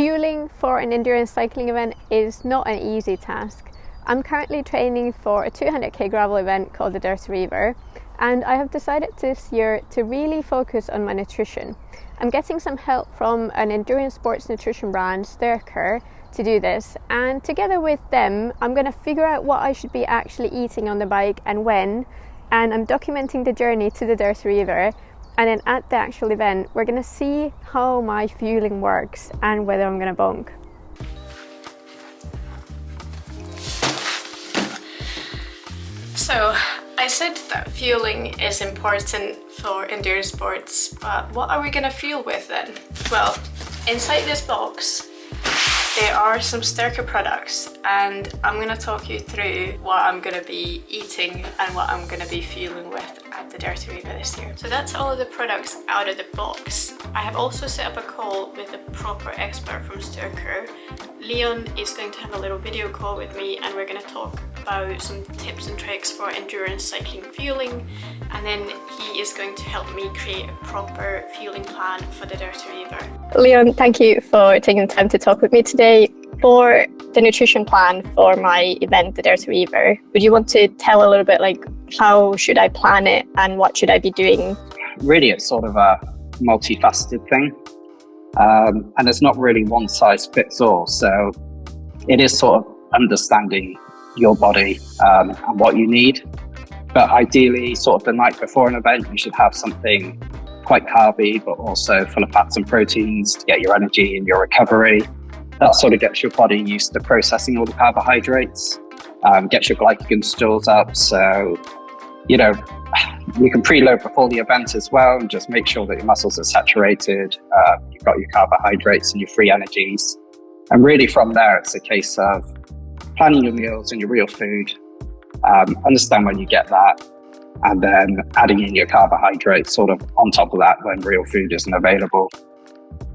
Fueling for an endurance cycling event is not an easy task. I'm currently training for a 200k gravel event called the Dirty Reiver, and I have decided this year to really focus on my nutrition. I'm getting some help from an endurance sports nutrition brand, STYRKR, to do this, and together with them I'm going to figure out what I should be actually eating on the bike and when, and I'm documenting the journey to the Dirty Reiver, and then at the actual event we're going to see how my fueling works and whether I'm going to bonk. So I said that fueling is important for endurance sports, but what are we going to fuel with then? Well, inside this box there are some STYRKR products, and I'm going to talk you through what I'm going to be eating and what I'm going to be fueling with at the Dirty Reiver this year. So that's all of the products out of the box. I have also set up a call with a proper expert from STYRKR. Leon is going to have a little video call with me, and we're going to talk about some tips and tricks for endurance cycling fueling, and then he is going to help me create a proper fueling plan for the Dirty Reiver. Leon, thank you for taking the time to talk with me today. For the nutrition plan for my event, the Dirty Reiver, would you want to tell a little bit like how should I plan it and what should I be doing? Really, it's sort of a multifaceted thing, and it's not really one size fits all. So it is sort of understanding your body and what you need. But ideally, sort of the night before an event, you should have something quite carby, but also full of fats and proteins to get your energy and your recovery. That sort of gets your body used to processing all the carbohydrates, gets your glycogen stores up. So, you know, you can preload before the event as well, and just make sure that your muscles are saturated, you've got your carbohydrates and your free energies. And really from there, it's a case of planning your meals and your real food, understand when you get that, and then adding in your carbohydrates sort of on top of that when real food isn't available.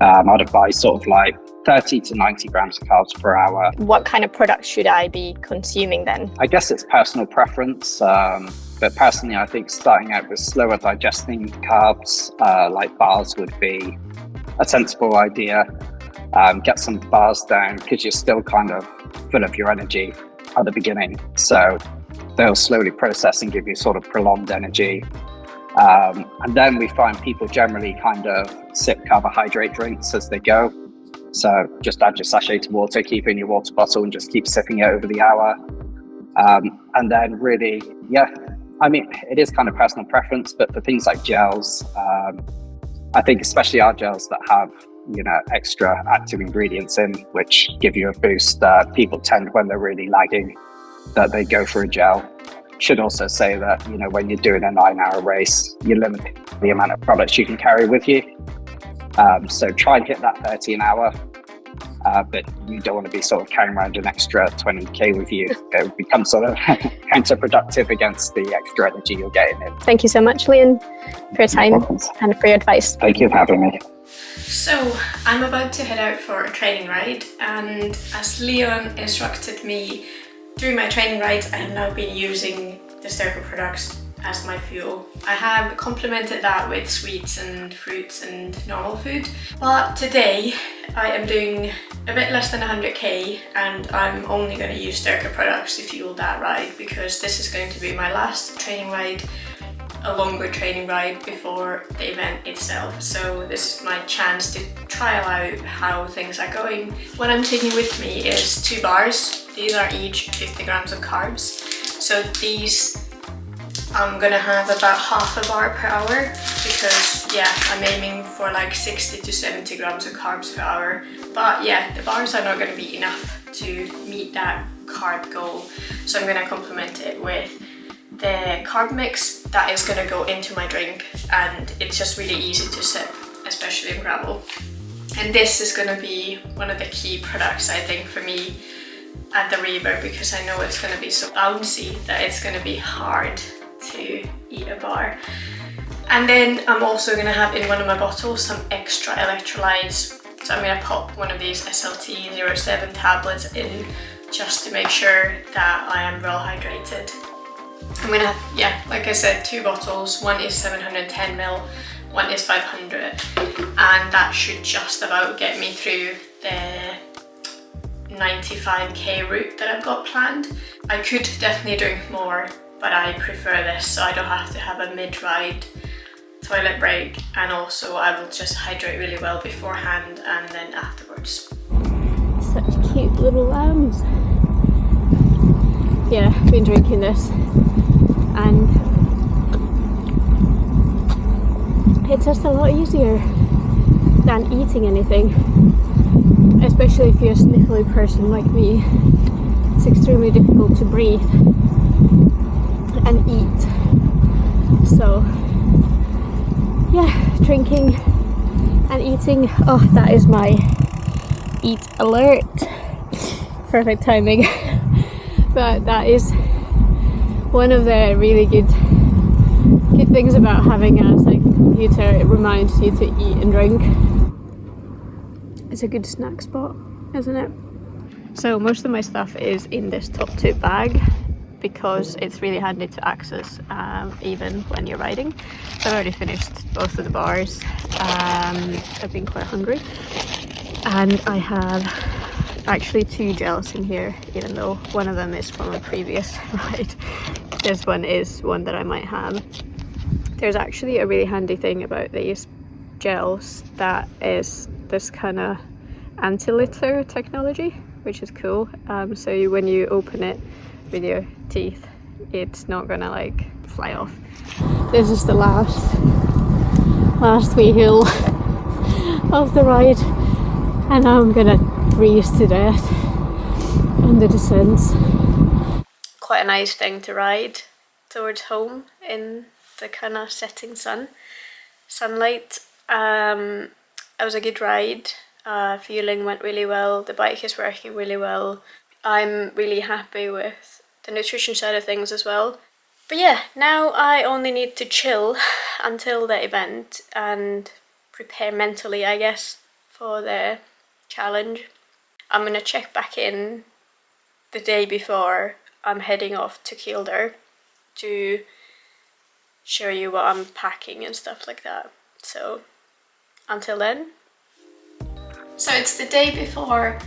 I'd advise sort of like 30 to 90 grams of carbs per hour. What kind of products should I be consuming then? I guess it's personal preference, but personally I think starting out with slower digesting carbs like bars would be a sensible idea. Get some bars down because you're still kind of full of your energy at the beginning, so they'll slowly process and give you sort of prolonged energy. And then we find people generally kind of sip carbohydrate drinks as they go. So just add your sachet to water, keep in your water bottle, and just keep sipping it over the hour. And then really, yeah, I mean, it is kind of personal preference, but for things like gels, I think especially our gels that have, you know, extra active ingredients in, which give you a boost, people tend, when they're really lagging, that they go for a gel. Should also say that, you know, when you're doing a 9-hour race, you limit the amount of products you can carry with you. So try and hit that 30 an hour, but you don't want to be sort of carrying around an extra 20k with you. It would become sort of counterproductive against the extra energy you're getting in. Thank you so much, Leon, for your time and for your advice. Thank you for having me. So I'm about to head out for a training ride, and as Leon instructed me during my training rides, I have now been using the STYRKR products as my fuel. I have complemented that with sweets and fruits and normal food, but today I am doing a bit less than 100k, and I'm only going to use STYRKR products to fuel that ride, because this is going to be my last training ride, a longer training ride before the event itself. So this is my chance to trial out how things are going. What I'm taking with me is 2 bars. These are each 50 grams of carbs. So these I'm gonna have about half a bar per hour, because yeah, I'm aiming for like 60 to 70 grams of carbs per hour. But yeah, the bars are not gonna be enough to meet that carb goal. So I'm gonna complement it with the carb mix that is gonna go into my drink, and it's just really easy to sip, especially in gravel. And this is gonna be one of the key products, I think, for me at the Reiver, because I know it's gonna be so bouncy that it's gonna be hard to eat a bar. And then I'm also gonna have in one of my bottles some extra electrolytes. So I'm gonna pop one of these SLT07 tablets in, just to make sure that I am well hydrated. I'm gonna have, yeah, like I said, 2 bottles. One is 710 ml, one is 500, and that should just about get me through the 95k route that I've got planned. I could definitely drink more, but I prefer this so I don't have to have a mid-ride toilet break, and also I will just hydrate really well beforehand and then afterwards. Such cute little lambs. Yeah, I've been drinking this and it's just a lot easier than eating anything, especially if you're a sniffly person like me. It's extremely difficult to breathe and eat. So yeah, drinking and eating, oh, that is my eat alert. Perfect timing. But that is one of the really good things about having a cycling computer. It reminds you to eat and drink. It's a good snack spot, isn't it? So most of my stuff is in this top 2 bag because it's really handy to access even when you're riding. So I've already finished both of the bars. I've been quite hungry, and I have actually 2 gels in here, even though one of them is from a previous ride. This one is one that I might have. There's actually a really handy thing about these gels that is this kind of anti-litter technology, which is cool. So when you open it with your teeth, it's not gonna like fly off. This is the last wee hill of the ride, and now I'm gonna freeze to death on the descents. Quite a nice thing to ride towards home in the kind of setting sunlight. It was a good ride. Fueling went really well. The bike is working really well. I'm really happy with the nutrition side of things as well. But yeah, now I only need to chill until the event and prepare mentally, I guess, for the challenge. I'm gonna check back in the day before I'm heading off to Kielder to show you what I'm packing and stuff like that. So until then. So it's the day before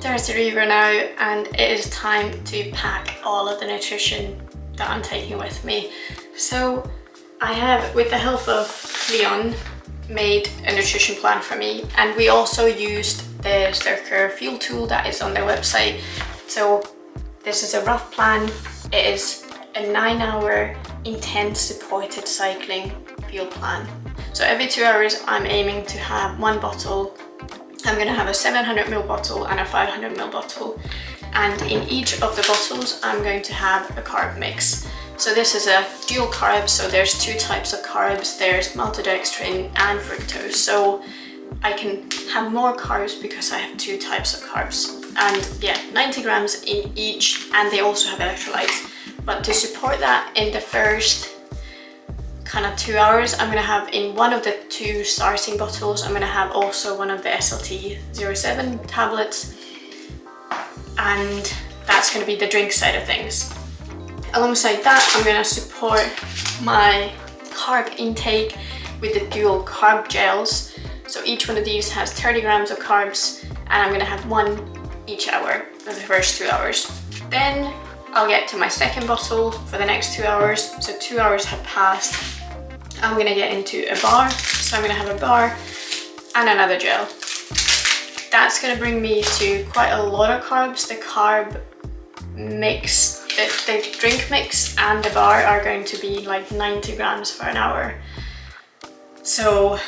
Dirty Reiver now, and it is time to pack all of the nutrition that I'm taking with me. So I have, with the help of Leon, made a nutrition plan for me, and we also used the STYRKR fuel tool that is on their website. So this is a rough plan. It is a 9-hour intense supported cycling fuel plan. So every 2 hours I'm aiming to have 1 bottle. I'm going to have a 700ml bottle and a 500ml bottle, and in each of the bottles I'm going to have a carb mix. So this is a dual carb, so there's 2 types of carbs. There's maltodextrin and fructose, so I can have more carbs because I have 2 types of carbs. And yeah, 90 grams in each, and they also have electrolytes. But to support that, in the first kind of 2 hours, I'm gonna have in one of the 2 starting bottles, I'm gonna have also one of the SLT07 tablets, and that's gonna be the drink side of things. Alongside that, I'm gonna support my carb intake with the dual carb gels. So each one of these has 30 grams of carbs, and I'm gonna have 1 each hour for the first 2 hours. Then I'll get to my second bottle for the next 2 hours. So 2 hours have passed. I'm gonna get into a bar. So I'm gonna have a bar and another gel. That's gonna bring me to quite a lot of carbs. The carb mix, the drink mix and the bar are going to be like 90 grams for an hour. So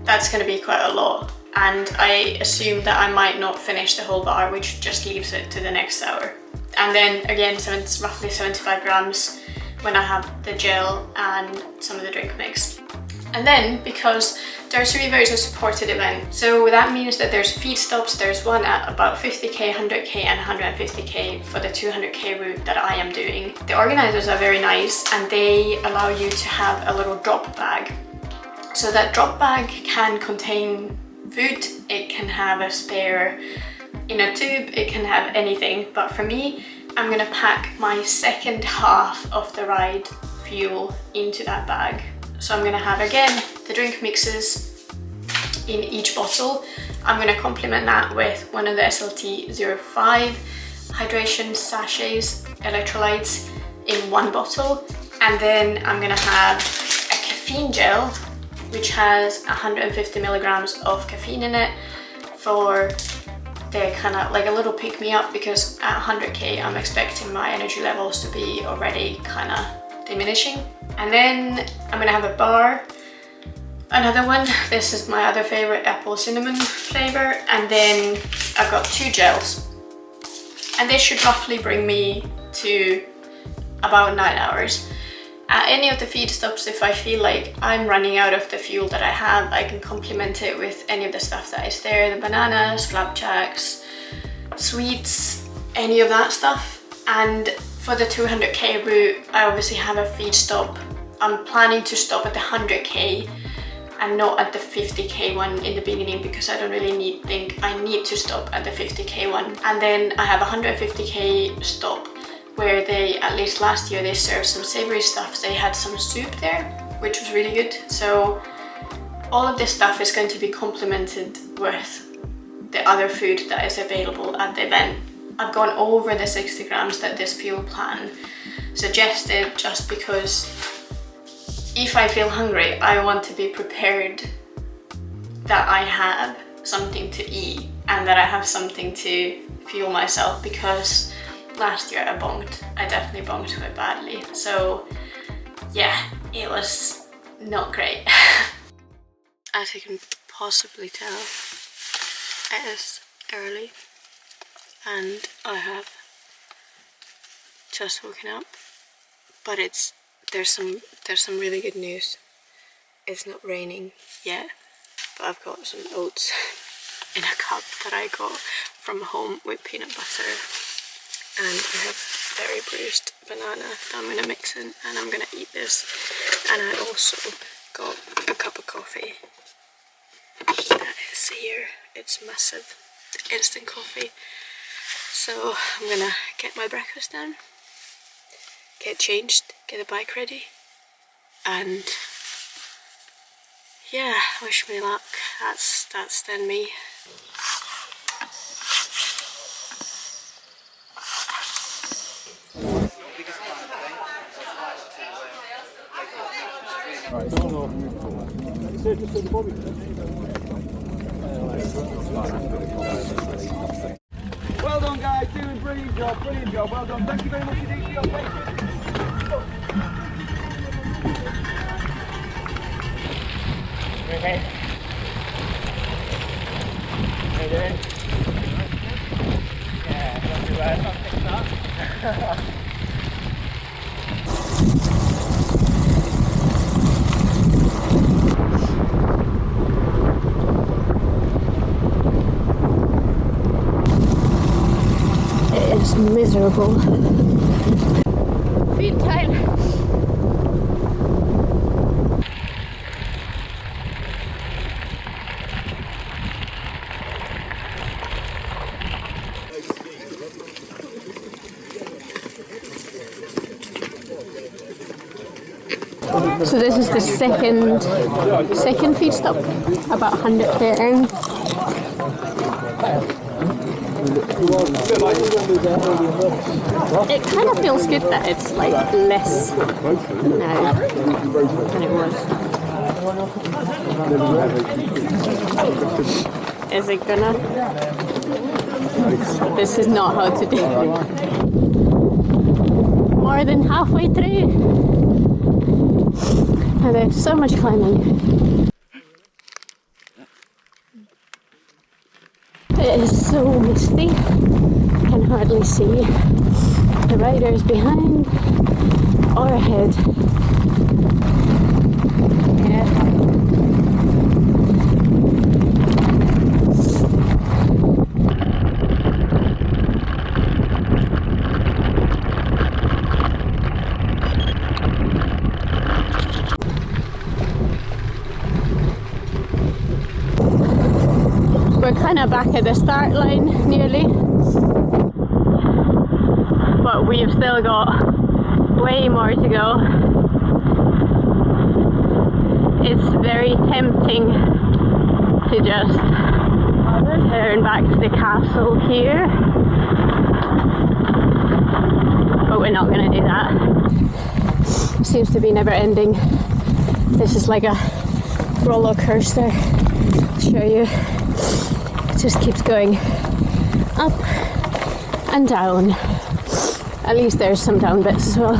that's gonna be quite a lot. And I assume that I might not finish the whole bar, which just leaves it to the next hour. And then again, roughly 75 grams when I have the gel and some of the drink mix. And then, because Dirty Reiver is a supported event, so that means that there's feed stops. There's one at about 50k, 100k and 150k for the 200k route that I am doing. The organizers are very nice, and they allow you to have a little drop bag. So that drop bag can contain food, it can have a spare in a tube, it can have anything. But for me, I'm gonna pack my second half of the ride fuel into that bag. So I'm gonna have, again, the drink mixes in each bottle. I'm gonna complement that with one of the SLT05 hydration sachets, electrolytes in one bottle. And then I'm gonna have a caffeine gel, which has 150 milligrams of caffeine in it for the kind of like a little pick me up, because at 100k I'm expecting my energy levels to be already kind of diminishing. And then I'm gonna have a bar, another one. This is my other favorite, apple cinnamon flavor. And then I've got 2 gels, and this should roughly bring me to about 9 hours. At any of the feed stops, if I feel like I'm running out of the fuel that I have, I can complement it with any of the stuff that is there, the bananas, flapjacks, sweets, any of that stuff. And for the 200k route, I obviously have a feed stop. I'm planning to stop at the 100k and not at the 50k one in the beginning, because I don't really think I need to stop at the 50k one. And then I have a 150k stop where they, at least last year, they served some savory stuff. They had some soup there, which was really good. So all of this stuff is going to be complemented with the other food that is available at the event. I've gone over the 60 grams that this fuel plan suggested, just because if I feel hungry, I want to be prepared that I have something to eat and that I have something to fuel myself, because last year I bonked. I definitely bonked quite badly. So yeah, it was not great. As you can possibly tell, it is early and I have just woken up, but there's some really good news. It's not raining yet, but I've got some oats in a cup that I got from home with peanut butter, and I have very bruised banana that I'm gonna mix in, and I'm gonna eat this. And I also got a cup of coffee that is here. It's massive, instant coffee. So I'm gonna get my breakfast done, get changed, get the bike ready, and yeah, wish me luck. That's then me. Well done, guys, doing brilliant job, well done. Thank you very much indeed for your patience. Okay. How you doing? Yeah, not too bad, not fixed up. It's miserable. Feed time. So this is the second feed stop, about 100k in. It kind of feels good that it's like less now than it was. Is it gonna? This is not how to do it. More than halfway through. And there's so much climbing. It is so misty, I can hardly see the riders behind or ahead. Yeah. We're kind of back at the start line nearly, but we've still got way more to go. It's very tempting to just Turn back to the castle here. But we're not going to do that. Seems to be never ending. This is like a roller coaster. I'll show you. It just keeps going up and down. At least there's some down bits as well.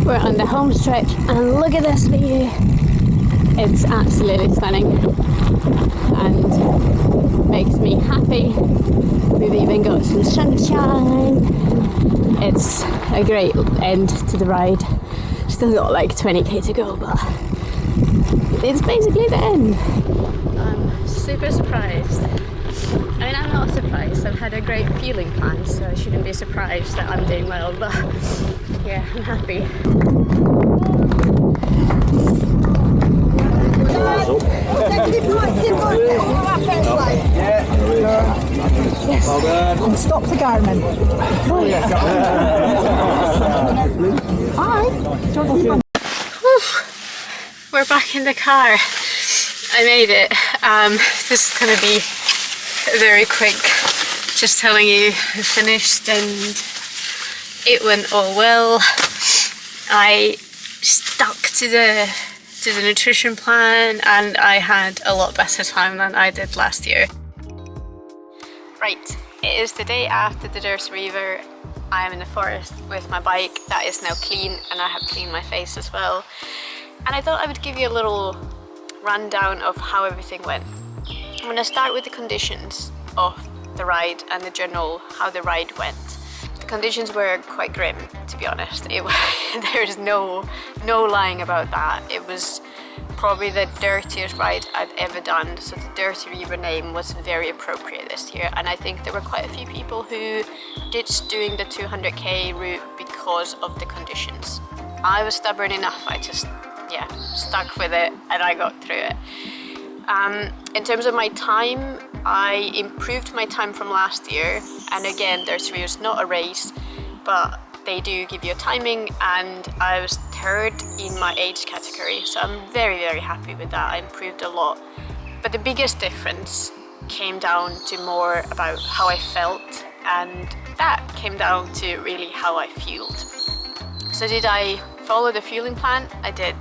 We're on the home stretch and look at this view. It's absolutely stunning and makes me happy. We've even got some sunshine. It's a great end to the ride. Still got like 20k to go, but it's basically the end. I'm super surprised. I mean, I'm not surprised. I've had a great fueling plan, so I shouldn't be surprised that I'm doing well, but yeah, I'm happy. Yes, and stop the Garmin. Hi. We're back in the car. I made it. This is gonna be very quick. Just telling you I finished and it went all well. I stuck to the nutrition plan and I had a lot better time than I did last year. Right, it is the day after the Dirty Reiver. I am in the forest with my bike that is now clean and I have cleaned my face as well. And I thought I would give you a little rundown of how everything went. I'm going to start with the conditions of the ride and the general how the ride went. The conditions were quite grim, to be honest. There is no lying about that. It was probably the dirtiest ride I've ever done, so the Dirty Reiver name was very appropriate this year, and I think there were quite a few people who ditched doing the 200k route because of the conditions. I was stubborn enough, I just stuck with it and I got through it. In terms of my time, I improved my time from last year, and again, Dirty Reiver is not a race, but they do give you a timing, and I was third in my age category, so I'm very happy with that. I improved a lot, but the biggest difference came down to more about how I felt, and that came down to really how I fueled. So did I follow the fueling plan? I did.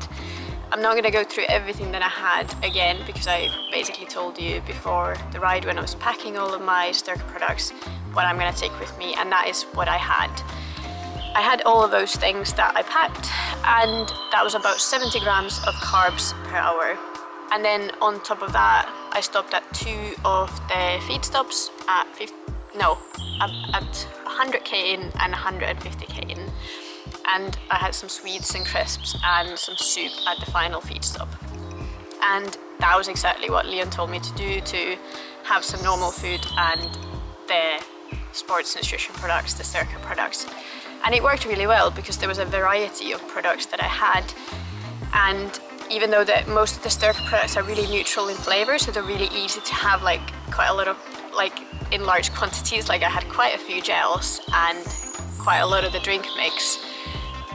I'm not going to go through everything that I had again, because I basically told you before the ride when I was packing all of my STYRKR products what I'm going to take with me, and that is what I had. I had all of those things that I packed, and that was about 70 grams of carbs per hour. And then on top of that, I stopped at 2 of the feed stops at 100k in and 150k in. And I had some sweets and crisps and some soup at the final feed stop. And that was exactly what Leon told me to do, to have some normal food and the sports nutrition products, the STYRKR products. And it worked really well because there was a variety of products that I had. And even though that most of the STYRKR products are really neutral in flavor, so they're really easy to have like quite a lot of, like in large quantities, like I had quite a few gels and quite a lot of the drink mix.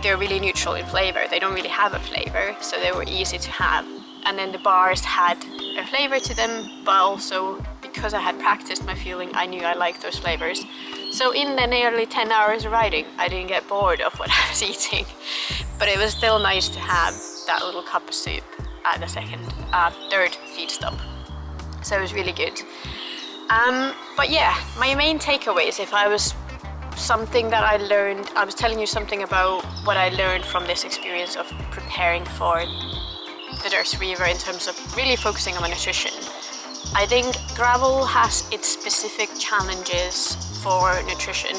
They're really neutral in flavor. They don't really have a flavor, so they were easy to have. And then the bars had a flavor to them, but also because I had practiced my fueling, I knew I liked those flavors. So in the nearly 10 hours of riding, I didn't get bored of what I was eating. But it was still nice to have that little cup of soup at the third feed stop. So it was really good. But yeah, my main takeaways, if I was something that I learned, I was telling you something about what I learned from this experience of preparing for the Dirty Reiver in terms of really focusing on my nutrition. I think gravel has its specific challenges for nutrition,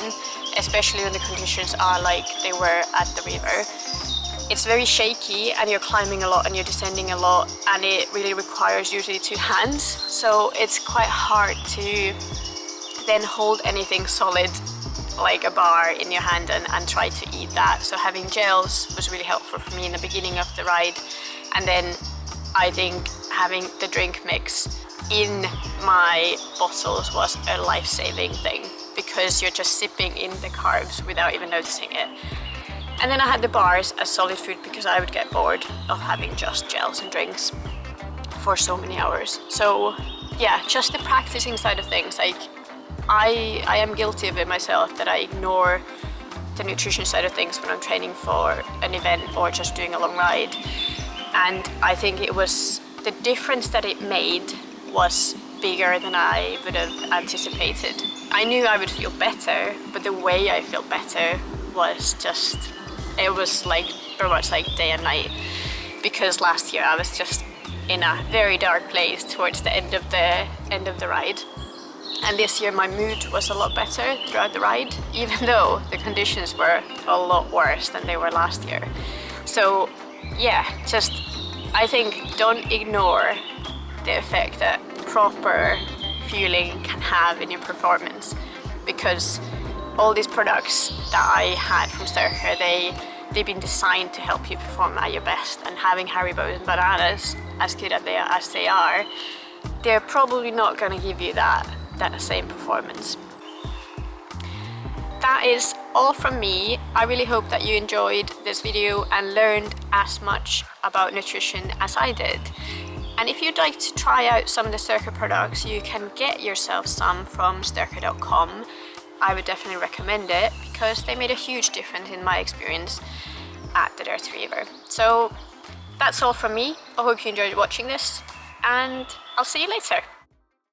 especially when the conditions are like they were at the river. It's very shaky and you're climbing a lot and you're descending a lot, and it really requires usually 2 hands, so it's quite hard to then hold anything solid like a bar in your hand and try to eat that. So having gels was really helpful for me in the beginning of the ride, and then I think having the drink mix in my bottles was a life-saving thing, because you're just sipping in the carbs without even noticing it. And then I had the bars as solid food because I would get bored of having just gels and drinks for so many hours. So yeah, just the practicing side of things, like I am guilty of it myself, that I ignore the nutrition side of things when I'm training for an event or just doing a long ride. And I think it was the difference that it made was bigger than I would have anticipated. I knew I would feel better, but the way I felt better was just, it was like very much like day and night, because last year I was just in a very dark place towards the end of the ride. And this year my mood was a lot better throughout the ride, even though the conditions were a lot worse than they were last year. So yeah, just I think don't ignore the effect that proper fueling can have in your performance, because all these products that I had from STYRKR, they've been designed to help you perform at your best, and having Haribos and bananas, as good as they are, they're probably not going to give you that same performance. That is all from me. I really hope that you enjoyed this video and learned as much about nutrition as I did. And if you'd like to try out some of the STYRKR products, you can get yourself some from STYRKR.com. I would definitely recommend it because they made a huge difference in my experience at the Dirty Reiver. So that's all from me. I hope you enjoyed watching this, and I'll see you later.